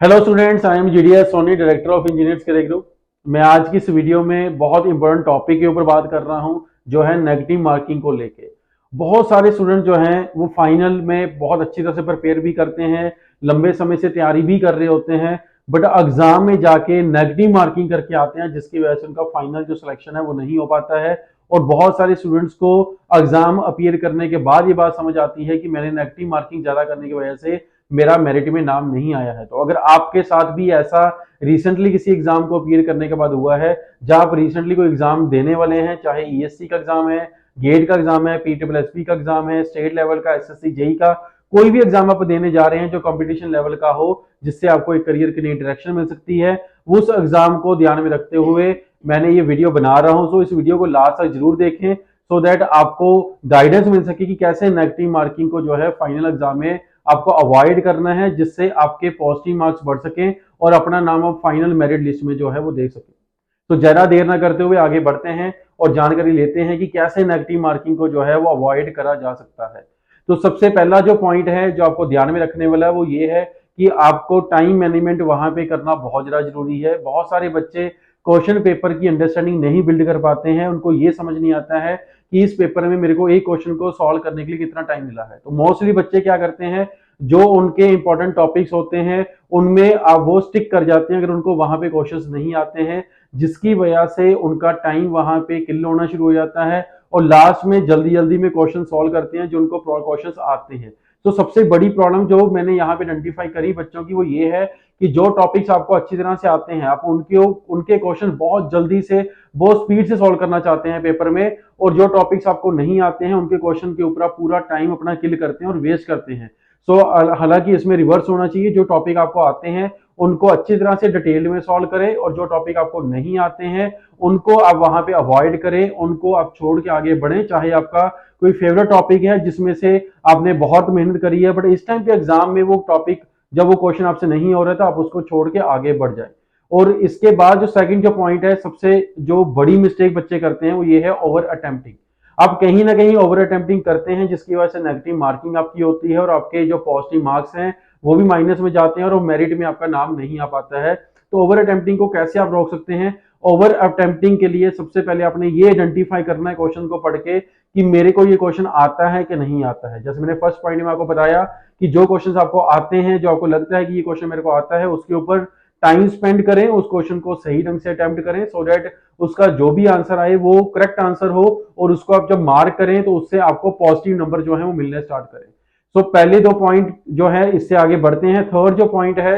Hello students, I am GDS Soni, director of engineers career group. मैं आज की इस वीडियो में बहुत इंपॉर्टेंट टॉपिक के ऊपर बात कर रहा हूं, जो है नेगेटिव मार्किंग को लेके। बहुत सारे स्टूडेंट जो हैं वो फाइनल में बहुत अच्छी तरह से प्रिपेयर भी करते हैं, लंबे समय से तैयारी भी कर रहे होते हैं, बट एग्जाम में जाके नेगेटिव मार्किंग करके आते हैं, जिसकी वजह से उनका फाइनल जो सिलेक्शन है वो नहीं हो पाता है। और बहुत सारे स्टूडेंट्स को एग्जाम अपीयर करने के बाद ये बात समझ आती है कि मैंने नेगेटिव मार्किंग ज्यादा करने की वजह से मेरा मेरिट में नाम नहीं आया है। तो अगर आपके साथ भी ऐसा रिसेंटली किसी एग्जाम को अपीयर करने के बाद हुआ है, जहां आप रिसेंटली कोई एग्जाम देने वाले हैं, चाहे ईएससी का एग्जाम है, गेट का एग्जाम है, पीडब्ल्यूएसपी का एग्जाम है, स्टेट लेवल का, एसएससी जेई का, कोई भी एग्जाम आप देने जा रहे हैं जो कंपटीशन लेवल का हो, जिससे आपको एक करियर की नई डायरेक्शन मिल सकती है, उस एग्जाम को ध्यान में रखते हुए मैंने ये वीडियो बना रहा हूं। सो इस वीडियो को लास्ट तक जरूर देखें, सो दैट आपको गाइडेंस मिल सके कि कैसे नेगेटिव मार्किंग को जो है फाइनल एग्जाम में आपको अवॉइड करना है, जिससे आपके पॉजिटिव मार्क्स बढ़ सकें और अपना नाम आप फाइनल मेरिट लिस्ट में जो है वो देख सकें। तो ज्यादा देर ना करते हुए आगे बढ़ते हैं और जानकारी लेते हैं कि कैसे नेगेटिव मार्किंग को जो है वो अवॉइड करा जा सकता है। तो सबसे पहला जो पॉइंट है जो आपको ध्यान में रखने वाला है वो ये है कि आपको टाइम मैनेजमेंट वहां पे करना बहुत ज्यादा जरूरी है। बहुत सारे बच्चे क्वेश्चन पेपर की अंडरस्टैंडिंग नहीं बिल्ड कर पाते हैं, उनको ये समझ नहीं आता है कि इस पेपर में मेरे को एक क्वेश्चन को सॉल्व करने के लिए कितना टाइम मिला है। तो मोस्टली बच्चे क्या करते हैं, जो उनके इंपॉर्टेंट टॉपिक्स होते हैं उनमें आप वो स्टिक कर जाते हैं, अगर उनको वहां पे क्वेश्चंस नहीं आते हैं, जिसकी वजह से उनका टाइम वहां पे किल होना शुरू हो जाता है और लास्ट में जल्दी जल्दी में क्वेश्चन सॉल्व करते हैं जो उनको क्वेश्चंस आते हैं। तो सबसे बड़ी प्रॉब्लम जो मैंने यहाँ पे आइडेंटिफाई करी बच्चों की वो ये है कि जो टॉपिक्स आपको अच्छी तरह से आते हैं, आप उनके क्वेश्चन बहुत जल्दी से, बहुत स्पीड से सॉल्व करना चाहते हैं पेपर में, और जो टॉपिक्स आपको नहीं आते हैं उनके क्वेश्चन के ऊपर आप पूरा टाइम अपना किल करते हैं और वेस्ट करते हैं। सो हालांकि इसमें रिवर्स होना चाहिए, जो टॉपिक आपको आते हैं उनको अच्छी तरह से डिटेल में सॉल्व करें, और जो टॉपिक आपको नहीं आते हैं उनको आप वहां पे अवॉइड करें, उनको आप छोड़ के आगे बढ़ें। चाहे आपका कोई फेवरेट टॉपिक है जिसमें से आपने बहुत मेहनत करी है, बट इस टाइम पे एग्जाम में वो टॉपिक, जब वो क्वेश्चन आपसे नहीं हो रहा था, आप उसको छोड़ के आगे बढ़ जाए। और इसके बाद जो सेकंड जो पॉइंट है, सबसे जो बड़ी मिस्टेक बच्चे करते हैं वो ये है ओवर अटेम्प्टिंग। आप कहीं ना कहीं ओवर अटेम्प्टिंग करते हैं, जिसकी वजह से नेगेटिव मार्किंग आपकी होती है और आपके जो पॉजिटिव मार्क्स हैं वो भी माइनस में जाते हैं और मेरिट में आपका नाम नहीं आ पाता है। तो ओवर अटेम्प्टिंग को कैसे आप रोक सकते हैं? ओवर अटेम्प्टिंग के लिए सबसे पहले आपने ये आइडेंटिफाई करना है क्वेश्चन को पढ़ के कि मेरे को ये क्वेश्चन आता है कि नहीं आता है। जैसे मैंने फर्स्ट पॉइंट में आपको बताया कि जो क्वेश्चन आपको आते हैं, जो आपको लगता है कि ये क्वेश्चन मेरे को आता है, उसके ऊपर टाइम स्पेंड करें, उस क्वेश्चन को सही ढंग से अटेम्प्ट करें, सो दैट उसका जो भी आंसर आए वो करेक्ट आंसर हो, और उसको आप जब मार्क करें तो उससे आपको पॉजिटिव नंबर जो है वो मिलने स्टार्ट करें। सो पहले दो पॉइंट जो है, इससे आगे बढ़ते हैं। थर्ड जो पॉइंट है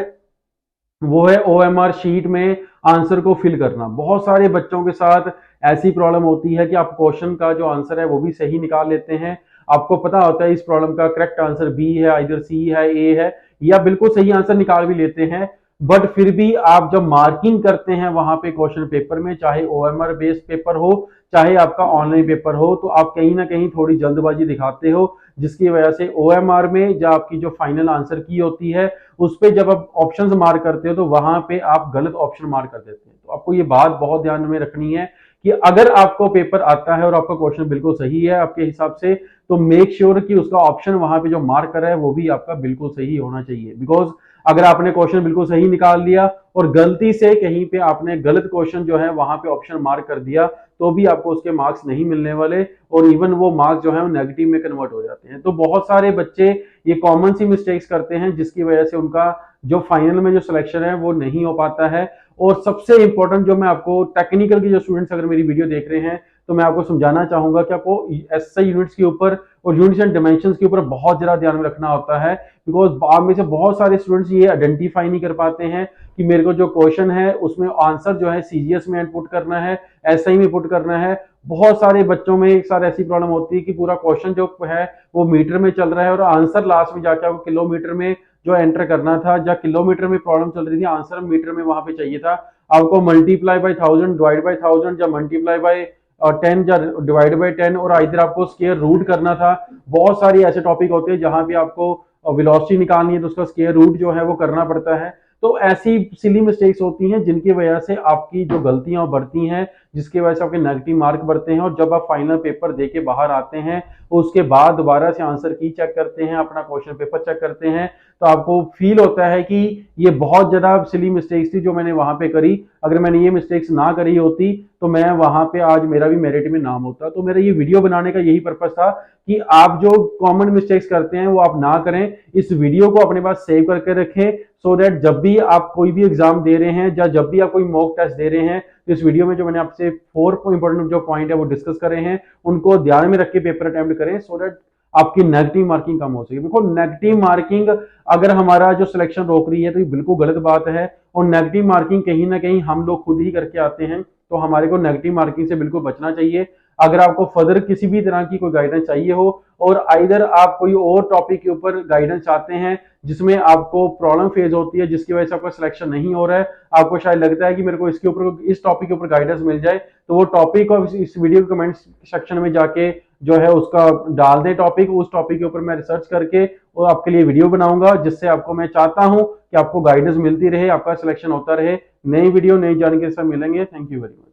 वो है ओएमआर शीट में आंसर को फिल करना। बहुत सारे बच्चों के साथ ऐसी प्रॉब्लम होती है कि आप क्वेश्चन का जो आंसर है वो भी सही निकाल लेते हैं, आपको पता होता है इस प्रॉब्लम का करेक्ट आंसर बी है, इधर सी है, ए है, या बिल्कुल सही आंसर निकाल भी लेते हैं, बट फिर भी आप जब मार्किंग करते हैं वहां पे क्वेश्चन पेपर में, चाहे ओएमआर बेस्ड पेपर हो, चाहे आपका ऑनलाइन पेपर हो, तो आप कहीं ना कहीं थोड़ी जल्दबाजी दिखाते हो, जिसकी वजह से ओएमआर में जो आपकी जो फाइनल आंसर की होती है उस पे जब आप ऑप्शंस मार्क करते हो तो वहां पे आप गलत ऑप्शन मार्क कर देते हैं। तो आपको ये बात बहुत ध्यान में रखनी है कि अगर आपको पेपर आता है और आपका क्वेश्चन बिल्कुल सही है आपके हिसाब से, तो मेक श्योर कि उसका ऑप्शन वहां पे जो मार्क करा है वो भी आपका बिल्कुल सही होना चाहिए। बिकॉज अगर आपने क्वेश्चन बिल्कुल सही निकाल लिया और गलती से कहीं पे आपने गलत क्वेश्चन जो है वहां पे ऑप्शन मार्क कर दिया, तो भी आपको उसके मार्क्स नहीं मिलने वाले, और इवन वो मार्क्स जो है वो नेगेटिव में कन्वर्ट हो जाते हैं। तो बहुत सारे बच्चे ये कॉमन सी मिस्टेक्स करते हैं, जिसकी वजह से उनका जो फाइनल में जो सिलेक्शन है वो नहीं हो पाता है। और सबसे इंपॉर्टेंट जो मैं आपको टेक्निकल के जो स्टूडेंट्स अगर मेरी वीडियो देख रहे हैं, तो मैं आपको समझाना चाहूंगा कि आपको एसआई यूनिट्स के ऊपर और यूनिट्स एंड डायमेंशंस के ऊपर बहुत ज्यादा ध्यान में रखना होता है। बिकॉज आप में से बहुत सारे स्टूडेंट्स ये आइडेंटिफाई नहीं कर पाते हैं कि मेरे को जो क्वेश्चन है उसमें आंसर जो है सीजीएस में इनपुट करना है, एसआई में पुट करना है। बहुत सारे बच्चों में एक साथ ऐसी प्रॉब्लम होती है कि पूरा क्वेश्चन जो है वो मीटर में चल रहा है और आंसर लास्ट में जाके आपको किलोमीटर में जो एंटर करना था, या किलोमीटर में प्रॉब्लम चल रही थी, आंसर मीटर में वहां पे चाहिए था। आपको मल्टीप्लाई बाय 1000, डिवाइड बाय 1000, या मल्टीप्लाई बाय 10, या डिवाइड बाय 10, और इधर आपको स्क्वायर रूट करना था। बहुत सारी ऐसे टॉपिक होते हैं जहां भी आपको वेलोसिटी निकालनी है तो उसका स्क्वायर रूट जो है वो करना पड़ता है। तो ऐसी सिली मिस्टेक्स होती हैं जिनकी वजह से आपकी जो गलतियां बढ़ती हैं, जिसकी वजह से आपके नेगेटिव मार्क बढ़ते हैं, और जब आप फाइनल पेपर दे के बाहर आते हैं उसके बाद दोबारा से आंसर की चेक करते हैं, अपना क्वेश्चन पेपर चेक करते हैं, तो आपको फील होता है कि ये बहुत ज़्यादा सिली मिस्टेक्स थी जो मैंने वहाँ पे करी, अगर मैंने ये मिस्टेक्स ना करी होती तो मैं वहाँ पे आज मेरा भी मेरिट में नाम होता। तो मेरा ये वीडियो बनाने का यही पर्पस था कि आप जो कॉमन मिस्टेक्स करते हैं वो आप ना करें। इस वीडियो को अपने पास सेव करके रखें सो दैट जब भी आप कोई भी एग्जाम दे रहे हैं या जब भी आप कोई मॉक टेस्ट दे रहे हैं तो इस वीडियो में जो मैंने आपसे 4 इंपॉर्टेंट जो पॉइंट है वो डिस्कस करे हैं उनको ध्यान में रख के पेपर अटेम्प्ट करें सो दैट आपकी नेगेटिव मार्किंग कम हो सके। देखो नेगेटिव मार्किंग अगर हमारा जो सिलेक्शन रोक रही है तो ये बिल्कुल गलत बात है, और नेगेटिव मार्किंग कहीं ना कहीं हम लोग खुद ही करके आते हैं, तो हमारे को नेगेटिव मार्किंग से बिल्कुल बचना चाहिए। अगर आपको फर्दर किसी भी तरह की कोई गाइडेंस चाहिए हो और आइदर आप कोई और टॉपिक के ऊपर गाइडेंस चाहते हैं जिसमें आपको प्रॉब्लम फेस होती है जिसकी वजह से आपका सिलेक्शन नहीं हो रहा है, आपको शायद लगता है कि मेरे को इसके ऊपर इस टॉपिक के ऊपर गाइडेंस मिल जाए, तो वो टॉपिक और इस वीडियो के कमेंट सेक्शन में जाके जो है उसका डाल दें टॉपिक, उस टॉपिक के ऊपर मैं रिसर्च करके और आपके लिए वीडियो बनाऊंगा, जिससे आपको मैं चाहता हूं कि आपको गाइडेंस मिलती रहे, आपका सिलेक्शन होता रहे। नई वीडियो नई जानकारी से मिलेंगे। Thank you very much.